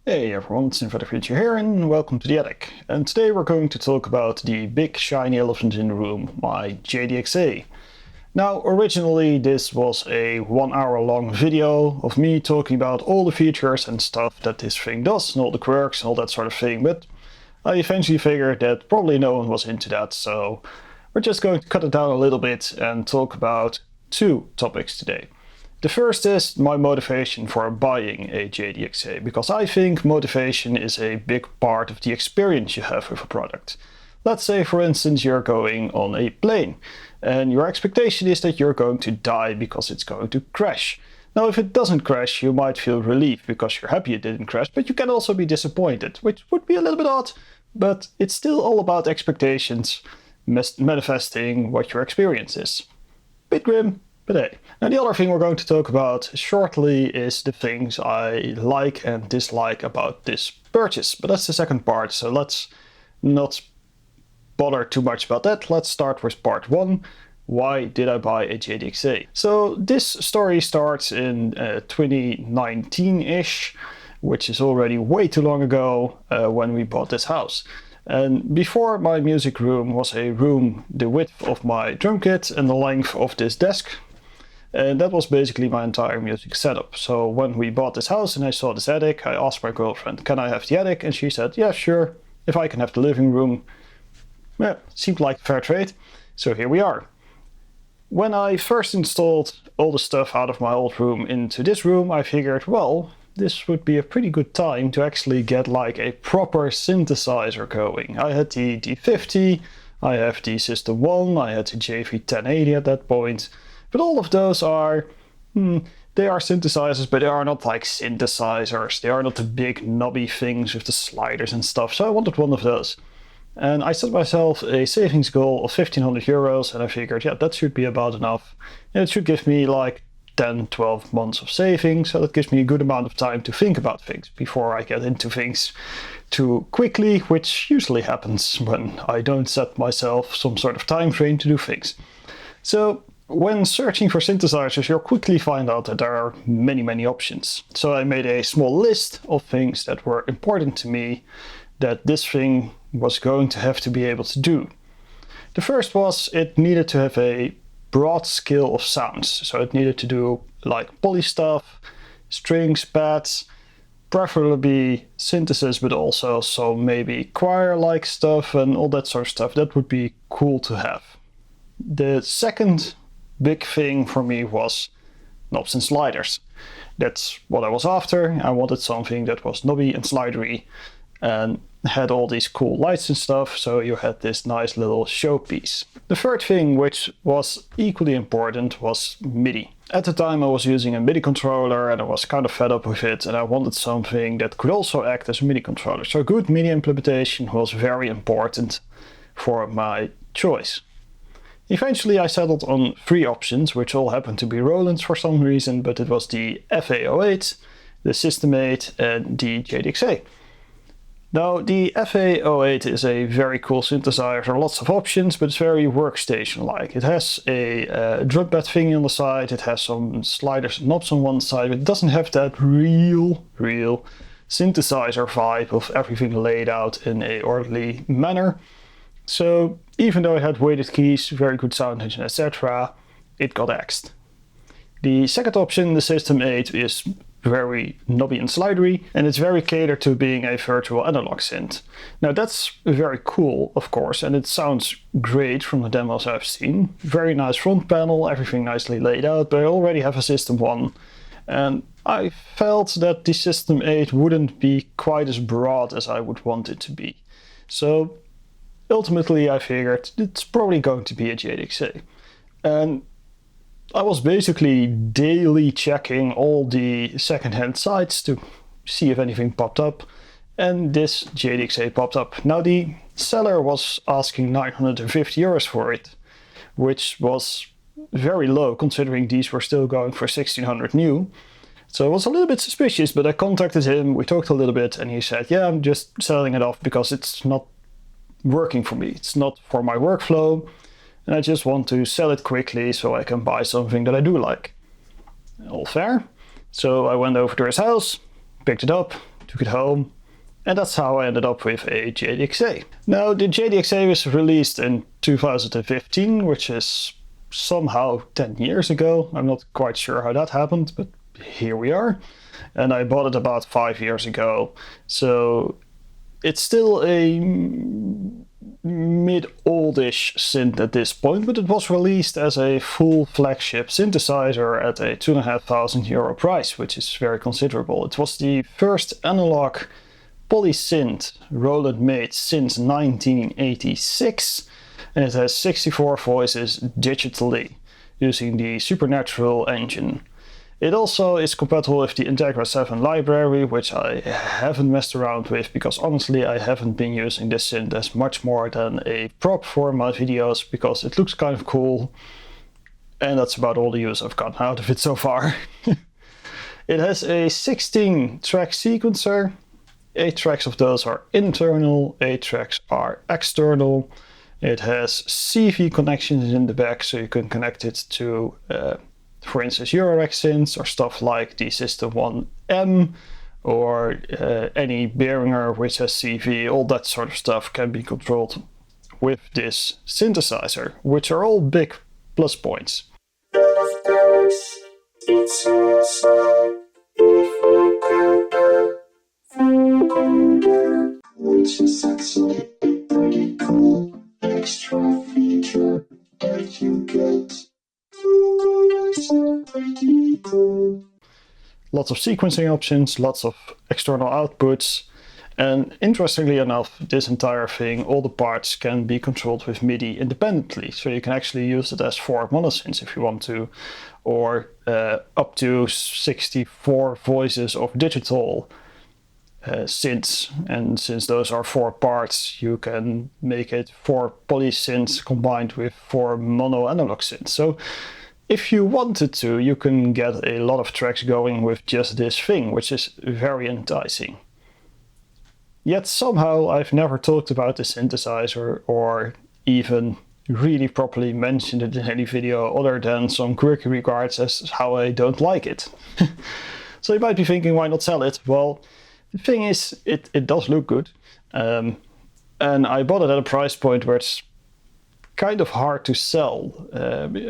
Hey everyone, it's synth here and welcome to the attic. And today we're going to talk about the big shiny elephant in the room, my JD-XA. Now originally this was a 1 hour long video of me talking about all the features and stuff that this thing does and all the quirks and all that sort of thing, but I eventually figured that probably no one was into that, so we're just going to cut it down a little bit and talk about two topics today. The first is my motivation for buying a JD-XA, because I think motivation is a big part of the experience you have with a product. Let's say, for instance, you're going on a plane and your expectation is that you're going to die because it's going to crash. Now, if it doesn't crash, you might feel relief because you're happy it didn't crash, but you can also be disappointed, which would be a little bit odd, but it's still all about expectations manifesting what your experience is. Bit grim. But hey, now the other thing we're going to talk about shortly is the things I like and dislike about this purchase. But that's the second part, so let's not bother too much about that. Let's start with part one. Why did I buy a JD-XA? So this story starts in 2019-ish, which is already way too long ago when we bought this house. And before, my music room was a room the width of my drum kit and the length of this desk. And that was basically my entire music setup. So when we bought this house and I saw this attic, I asked my girlfriend, can I have the attic? And she said, yeah, sure. If I can have the living room. Yeah, seemed like fair trade. So here we are. When I first installed all the stuff out of my old room into this room, I figured, well, this would be a pretty good time to actually get like a proper synthesizer going. I had the D50, I have the System 1, I had the JV1080 at that point. But all of those are, they are synthesizers, but they are not like synthesizers. They are not the big knobby things with the sliders and stuff. So I wanted one of those. And I set myself a savings goal of 1,500 euros. And I figured, yeah, that should be about enough. And it should give me like 10, 12 months of savings. So that gives me a good amount of time to think about things before I get into things too quickly, which usually happens when I don't set myself some sort of time frame to do things. So when searching for synthesizers, you'll quickly find out that there are many options. So I made a small list of things that were important to me that this thing was going to have to be able to do. The first was it needed to have a broad scale of sounds. So it needed to do like poly stuff, strings, pads, preferably synthesis, but also some maybe choir-like stuff and all that sort of stuff. That would be cool to have. The second big thing for me was knobs and sliders. That's what I was after. I wanted something that was knobby and slidery and had all these cool lights and stuff, so you had this nice little showpiece. The third thing, which was equally important, was MIDI. At the time I was using a MIDI controller and I was kind of fed up with it, and I wanted something that could also act as a MIDI controller. So good MIDI implementation was very important for my choice. Eventually I settled on three options, which all happened to be Roland's for some reason, but it was the FA08, the System 8 and the JD-XA. Now the FA08 is a very cool synthesizer, lots of options, but it's very workstation-like. It has a drum pad thingy on the side, it has some sliders and knobs on one side, but it doesn't have that real synthesizer vibe of everything laid out in a orderly manner. So even though it had weighted keys, very good sound engine, etc., it got axed. The second option, the System 8, is very knobby and slidery, and it's very catered to being a virtual analog synth. Now that's very cool, of course, and it sounds great from the demos I've seen. Very nice front panel, everything nicely laid out, but I already have a System 1, and I felt that the System 8 wouldn't be quite as broad as I would want it to be. So ultimately I figured it's probably going to be a JD-XA. And I was basically daily checking all the secondhand sites to see if anything popped up, and this JD-XA popped up. Now the seller was asking 950 euros for it, which was very low considering these were still going for 1,600 new. So I was a little bit suspicious, but I contacted him, we talked a little bit, and he said, yeah, I'm just selling it off because it's not working for me. It's not for my workflow, and I just want to sell it quickly so I can buy something that I do like. All fair. So I went over to his house, picked it up, took it home, and that's how I ended up with a JD-XA. Now, the JD-XA was released in 2015, which is somehow 10 years ago. I'm not quite sure how that happened, but here we are. And I bought it about 5 years ago. So it's still a mid-oldish synth at this point, but it was released as a full flagship synthesizer at a €2,500 price, which is very considerable. It was the first analog polysynth Roland made since 1986, and it has 64 voices digitally using the Supernatural engine. It also is compatible with the Integra 7 library, which I haven't messed around with because honestly I haven't been using this synth as much more than a prop for my videos because it looks kind of cool, and that's about all the use I've gotten out of it so far. It has a 16-track sequencer. 8 tracks of those are internal, 8 tracks are external. It has CV connections in the back, so you can connect it to, for instance, Eurorack synths or stuff like the System 1M or any Behringer which has CV. All that sort of stuff can be controlled with this synthesizer, which are all big plus points. Of course, it's also which is actually a pretty cool extra feature that you get. Pretty cool. Lots of sequencing options, lots of external outputs, and interestingly enough, this entire thing, all the parts can be controlled with MIDI independently, so you can actually use it as 4 monosynths if you want to, or up to 64 voices of digital synths, and since those are 4 parts, you can make it 4 polysynths combined with 4 mono analog synths. So if you wanted to, you can get a lot of tracks going with just this thing, which is very enticing. Yet somehow I've never talked about the synthesizer or even really properly mentioned it in any video other than some quirky regards as how I don't like it. So you might be thinking, why not sell it? Well, the thing is, it does look good, and I bought it at a price point where it's kind of hard to sell.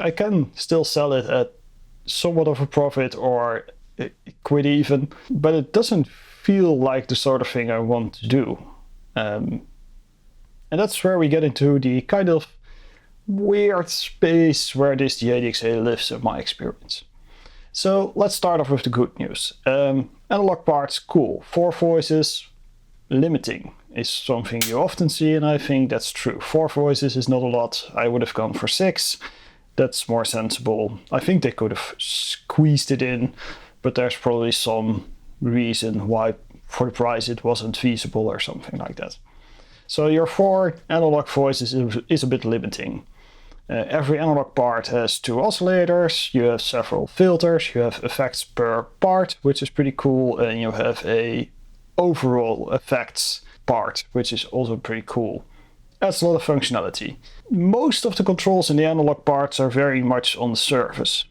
I can still sell it at somewhat of a profit or quit even, but it doesn't feel like the sort of thing I want to do. And that's where we get into the kind of weird space where this JD-XA lives in my experience. So let's start off with the good news. Analog parts, cool. 4 voices, limiting is something you often see, and I think that's true. 4 voices is not a lot. I would have gone for 6. That's more sensible. I think they could have squeezed it in, but there's probably some reason why for the price it wasn't feasible or something like that. So your 4 analog voices is a bit limiting. Every analog part has 2 oscillators, you have several filters, you have effects per part, which is pretty cool, and you have a overall effects part, which is also pretty cool. Adds a lot of functionality. Most of the controls in the analog parts are very much on the surface,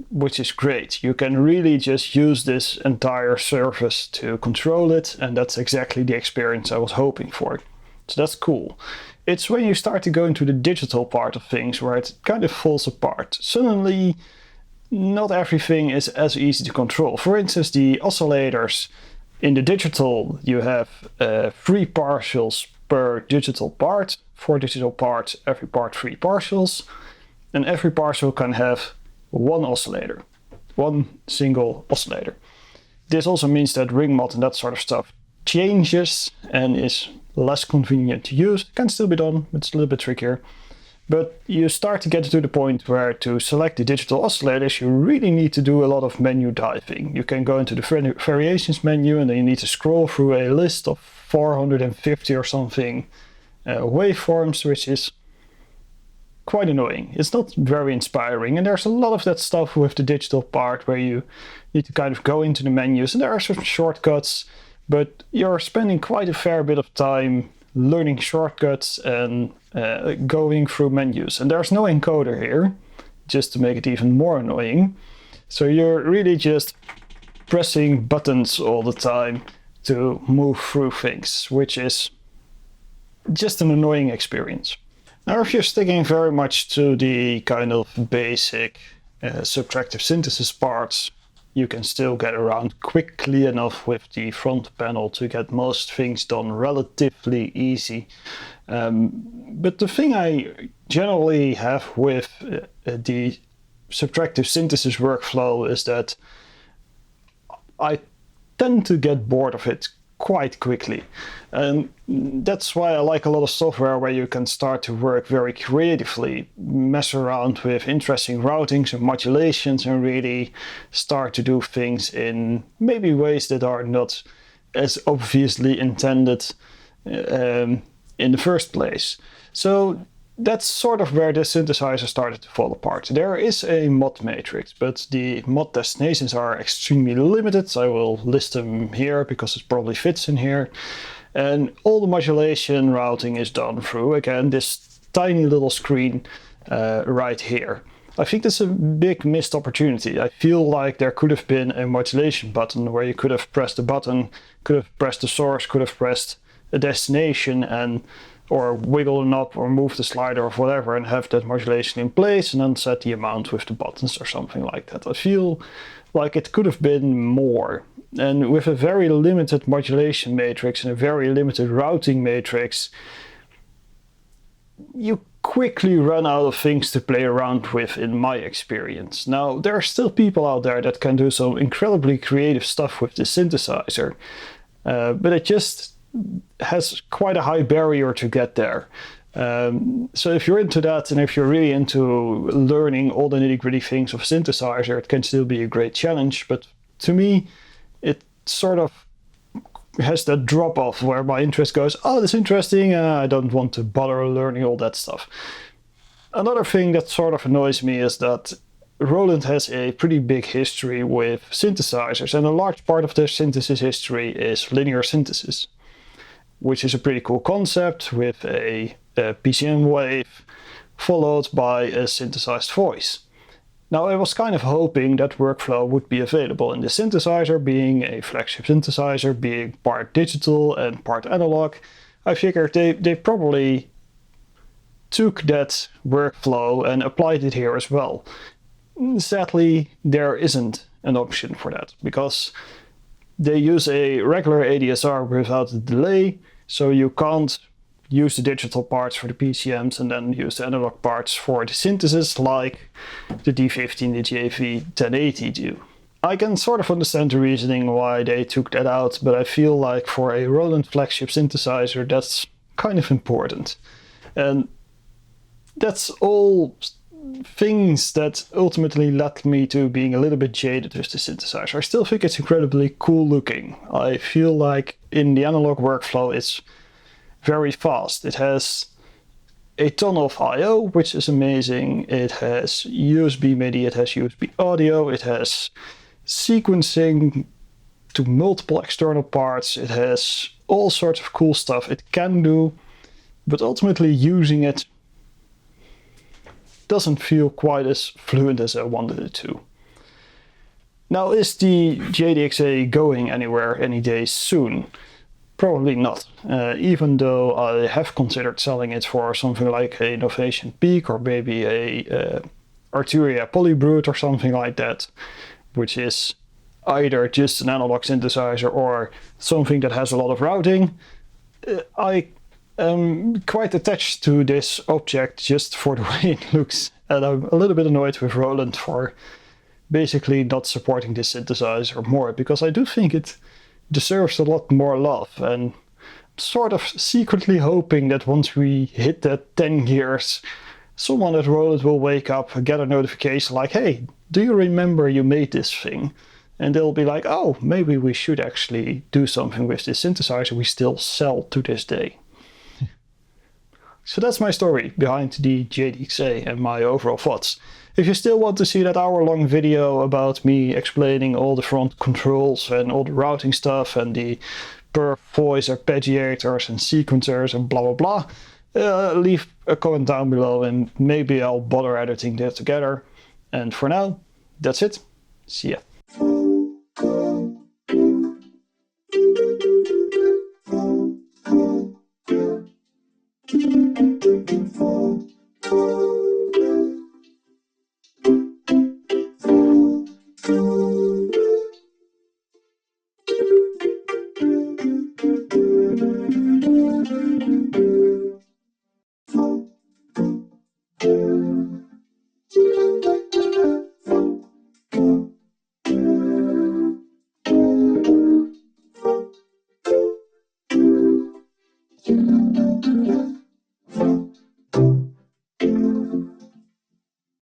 which is great. You can really just use this entire surface to control it, and that's exactly the experience I was hoping for. So that's cool. It's when you start to go into the digital part of things where it kind of falls apart. Suddenly, not everything is as easy to control. For instance, the oscillators in the digital, you have 3 partials per digital part. 4 digital parts, every part 3 partials. And every partial can have 1 oscillator, 1 single oscillator. This also means that ring mod and that sort of stuff changes and is less convenient to use. It can still be done, but it's a little bit trickier. But you start to get to the point where to select the digital oscillators, you really need to do a lot of menu diving. You can go into the variations menu and then you need to scroll through a list of 450 or something waveforms, which is quite annoying. It's not very inspiring, and there's a lot of that stuff with the digital part where you need to kind of go into the menus, and there are some shortcuts, but you're spending quite a fair bit of time learning shortcuts and going through menus. And there's no encoder here, just to make it even more annoying. So you're really just pressing buttons all the time to move through things, which is just an annoying experience. Now, if you're sticking very much to the kind of basic subtractive synthesis parts, you can still get around quickly enough with the front panel to get most things done relatively easy. But the thing I generally have with the subtractive synthesis workflow is that I tend to get bored of it quite quickly. And that's why I like a lot of software where you can start to work very creatively, mess around with interesting routings and modulations, and really start to do things in maybe ways that are not as obviously intended in the first place. So that's sort of where the synthesizer started to fall apart. There is a mod matrix, but the mod destinations are extremely limited. I will list them here because it probably fits in here. And all the modulation routing is done through, again, this tiny little screen right here. I think that's a big missed opportunity. I feel like there could have been a modulation button where you could have pressed the button, could have pressed the source, could have pressed a destination, and or wiggle a knob or move the slider or whatever and have that modulation in place and then set the amount with the buttons or something like that. I feel like it could have been more. And with a very limited modulation matrix and a very limited routing matrix, you quickly run out of things to play around with, in my experience. Now, there are still people out there that can do some incredibly creative stuff with the synthesizer, but it just has quite a high barrier to get there. So if you're into that, and if you're really into learning all the nitty-gritty things of synthesizer, it can still be a great challenge. But to me, it sort of has that drop-off where my interest goes, oh, that's interesting, I don't want to bother learning all that stuff. Another thing that sort of annoys me is that Roland has a pretty big history with synthesizers, and a large part of their synthesis history is linear synthesis, which is a pretty cool concept with a PCM wave followed by a synthesized voice. Now, I was kind of hoping that workflow would be available in the synthesizer, being a flagship synthesizer, being part digital and part analog. I figured they probably took that workflow and applied it here as well. Sadly, there isn't an option for that, because they use a regular ADSR without a delay, so you can't use the digital parts for the PCMs and then use the analog parts for the synthesis like the D15, the JV 1080 do. I can sort of understand the reasoning why they took that out, but I feel like for a Roland flagship synthesizer that's kind of important. And that's all things that ultimately led me to being a little bit jaded with the synthesizer. I still think it's incredibly cool looking. I feel like in the analog workflow it's very fast. It has a ton of I/O, which is amazing. It has USB MIDI, it has USB audio, it has sequencing to multiple external parts, it has all sorts of cool stuff it can do, but ultimately using it doesn't feel quite as fluent as I wanted it to. Now, is the JD-XA going anywhere any day soon? Probably not, even though I have considered selling it for something like a Novation Peak or maybe a Arturia Polybrute or something like that, which is either just an analog synthesizer or something that has a lot of routing. I quite attached to this object just for the way it looks, and I'm a little bit annoyed with Roland for basically not supporting this synthesizer more, because I do think it deserves a lot more love, and I'm sort of secretly hoping that once we hit that 10 years, someone at Roland will wake up and get a notification like, hey, do you remember you made this thing? And they'll be like, oh, maybe we should actually do something with this synthesizer we still sell to this day. So that's my story behind the JD-XA and my overall thoughts. If you still want to see that hour-long video about me explaining all the front controls and all the routing stuff and the perf voice arpeggiators and sequencers and blah blah blah, leave a comment down below and maybe I'll bother editing that together. And for now, that's it. See ya.